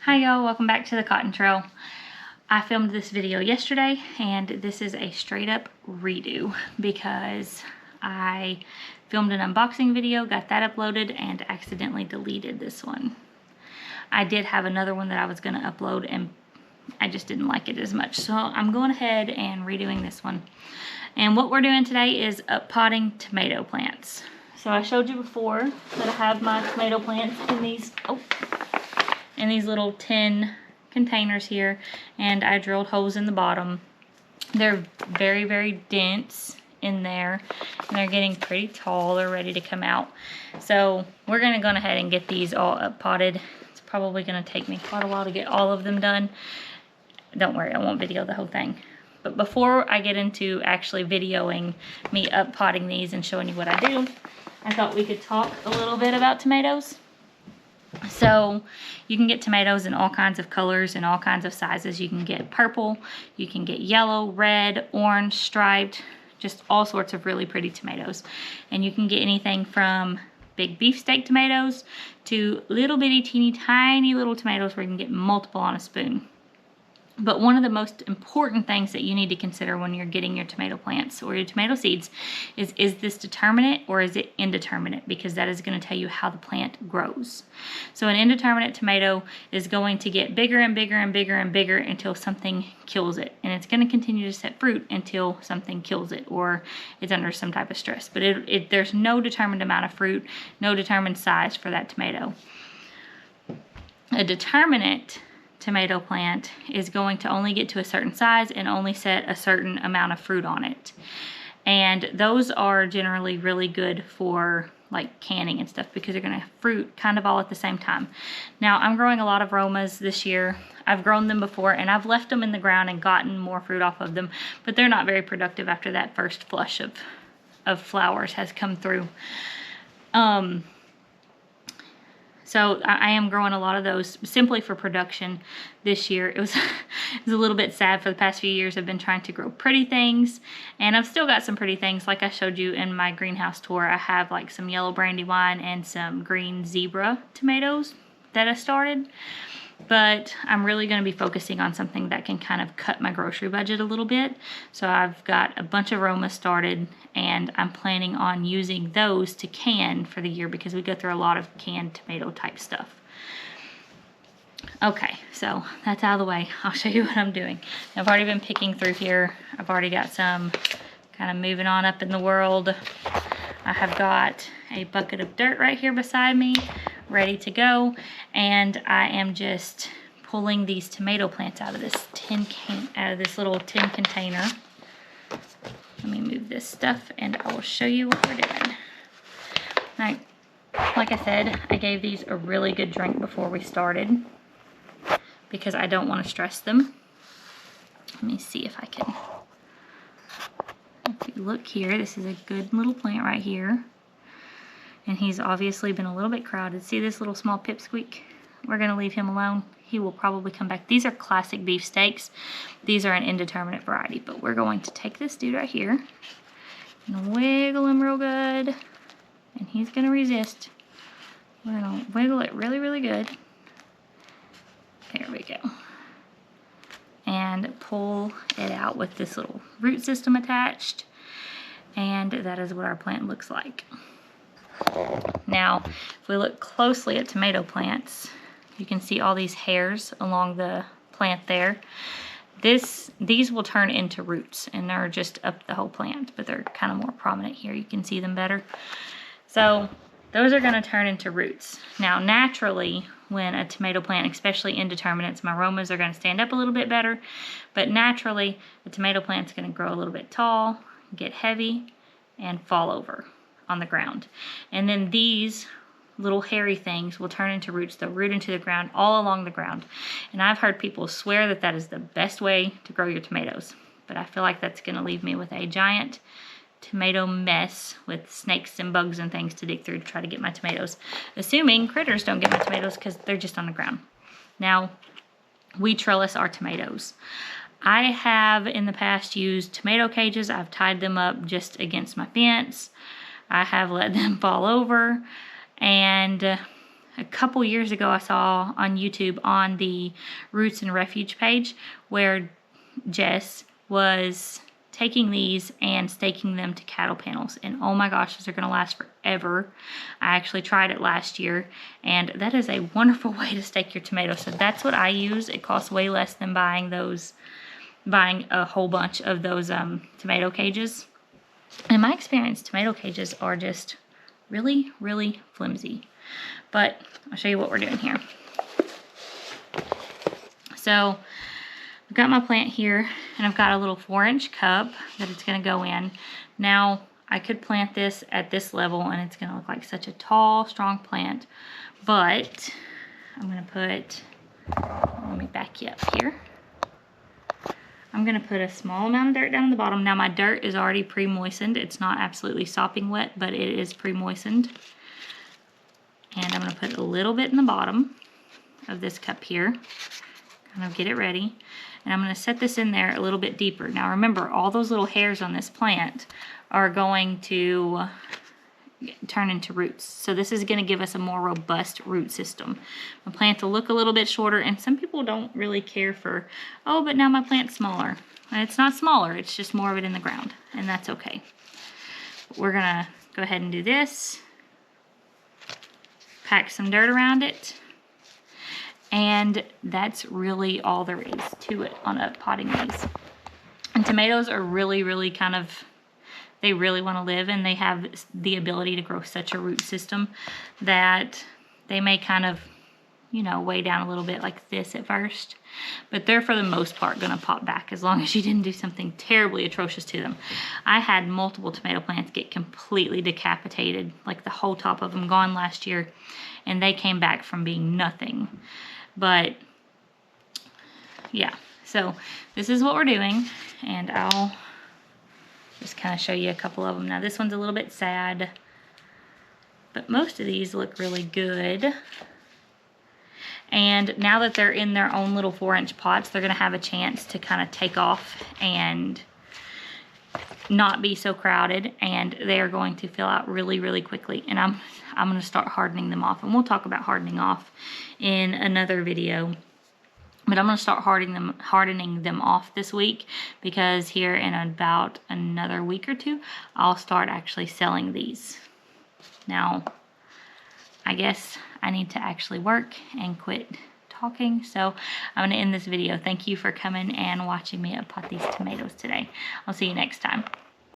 Hi y'all, welcome back to the cotton trail. I filmed this video yesterday and this is a straight up redo because I filmed an unboxing video, got that uploaded, and accidentally deleted this one. I did have another one that I was going to upload and I just didn't like it as much, so I'm going ahead and redoing this one. And what we're doing today is uppotting tomato plants. So I showed you before that I have my tomato plants in these little tin containers here, and I drilled holes in the bottom. They're very, very dense in there, and they're getting pretty tall. They're ready to come out. So we're gonna go ahead and get these all up potted. It's probably gonna take me quite a while to get all of them done. Don't worry, I won't video the whole thing. But before I get into actually videoing me up potting these and showing you what I do, I thought we could talk a little bit about tomatoes. So you can get tomatoes in all kinds of colors and all kinds of sizes. You can get purple, you can get yellow, red, orange, striped, just all sorts of really pretty tomatoes. And you can get anything from big beefsteak tomatoes to little bitty teeny tiny little tomatoes where you can get multiple on a spoon. But one of the most important things that you need to consider when you're getting your tomato plants or your tomato seeds is this determinate or is it indeterminate? Because that is going to tell you how the plant grows. So an indeterminate tomato is going to get bigger and bigger and bigger and bigger until something kills it. And it's going to continue to set fruit until something kills it or it's under some type of stress. But there's no determined amount of fruit, no determined size for that tomato. A determinate tomato plant is going to only get to a certain size and only set a certain amount of fruit on it. And those are generally really good for like canning and stuff because they're going to have fruit kind of all at the same time. Now I'm growing a lot of Romas this year. I've grown them before and I've left them in the ground and gotten more fruit off of them, but they're not very productive after that first flush of flowers has come through. So I am growing a lot of those simply for production this year. It was a little bit sad. For the past few years I've been trying to grow pretty things, and I've still got some pretty things like I showed you in my greenhouse tour. I have like some yellow brandywine and some green zebra tomatoes that I started. But I'm really going to be focusing on something that can kind of cut my grocery budget a little bit. So I've got a bunch of Roma started, and I'm planning on using those to can for the year because we go through a lot of canned tomato type stuff. Okay, so that's out of the way. I'll show you what I'm doing. I've already been picking through here. I've already got some kind of moving on up in the world. I have got a bucket of dirt right here beside me, ready to go, and I am just pulling these tomato plants out of this little tin container. Let me move this stuff and I will show you what we're doing. Now, like I said, I gave these a really good drink before we started because I don't want to stress them. Let me see if I can. If you look here, this is a good little plant right here. And he's obviously been a little bit crowded. See this little small pipsqueak? We're going to leave him alone. He will probably come back. These are classic beefsteaks. These are an indeterminate variety, but we're going to take this dude right here and wiggle him real good. And he's going to resist. We're going to wiggle it really, really good. There we go. And pull it out with this little root system attached. And that is what our plant looks like. Now, if we look closely at tomato plants, you can see all these hairs along the plant there. These will turn into roots, and they're just up the whole plant, but they're kind of more prominent here. You can see them better. So those are going to turn into roots. Now, naturally, when a tomato plant, especially indeterminates, my Romas are going to stand up a little bit better, but naturally, the tomato plant's going to grow a little bit tall, get heavy, and fall over on the ground. And then these little hairy things will turn into roots. They'll root into the ground all along the ground. And I've heard people swear that that is the best way to grow your tomatoes. But I feel like that's going to leave me with a giant tomato mess with snakes and bugs and things to dig through to try to get my tomatoes. Assuming critters don't get my tomatoes because they're just on the ground. Now, we trellis our tomatoes. I have in the past used tomato cages. I've tied them up just against my fence. I have let them fall over, and a couple years ago I saw on YouTube on the Roots and Refuge page where Jess was taking these and staking them to cattle panels, and oh my gosh, those are going to last forever. I actually tried it last year, and that is a wonderful way to stake your tomatoes. So that's what I use. It costs way less than buying a whole bunch of those tomato cages. In my experience, tomato cages are just really, really flimsy. But I'll show you what we're doing here. So I've got my plant here, and I've got a little 4-inch cup that it's going to go in. Now, I could plant this at this level, and it's going to look like such a tall, strong plant. But I'm going to put, let me back you up here. I'm going to put a small amount of dirt down at the bottom. Now, my dirt is already pre-moistened. It's not absolutely sopping wet, but it is pre-moistened. And I'm going to put a little bit in the bottom of this cup here. Kind of get it ready. And I'm going to set this in there a little bit deeper. Now remember, all those little hairs on this plant are going to turn into roots. So this is going to give us a more robust root system. My plant will look a little bit shorter, and some people don't really care for, oh, but now my plant's smaller. And it's not smaller, it's just more of it in the ground, and that's okay. But we're going to go ahead and do this. Pack some dirt around it. And that's really all there is to it on potting these. And tomatoes are really, really kind of, they really want to live, and they have the ability to grow such a root system that they may kind of, you know, weigh down a little bit like this at first. But they're, for the most part, going to pop back as long as you didn't do something terribly atrocious to them. I had multiple tomato plants get completely decapitated, like the whole top of them gone last year, and they came back from being nothing. But yeah, so this is what we're doing, and I'll just kind of show you a couple of them. Now this one's a little bit sad, but most of these look really good. And now that they're in their own little 4-inch pots, they're going to have a chance to kind of take off and not be so crowded, and they are going to fill out really, really quickly. And I'm going to start hardening them off, and we'll talk about hardening off in another video. But I'm going to start hardening them off this week, because here in about another week or two, I'll start actually selling these. Now, I guess I need to actually work and quit talking, so I'm going to end this video. Thank you for coming and watching me pot these tomatoes today. I'll see you next time.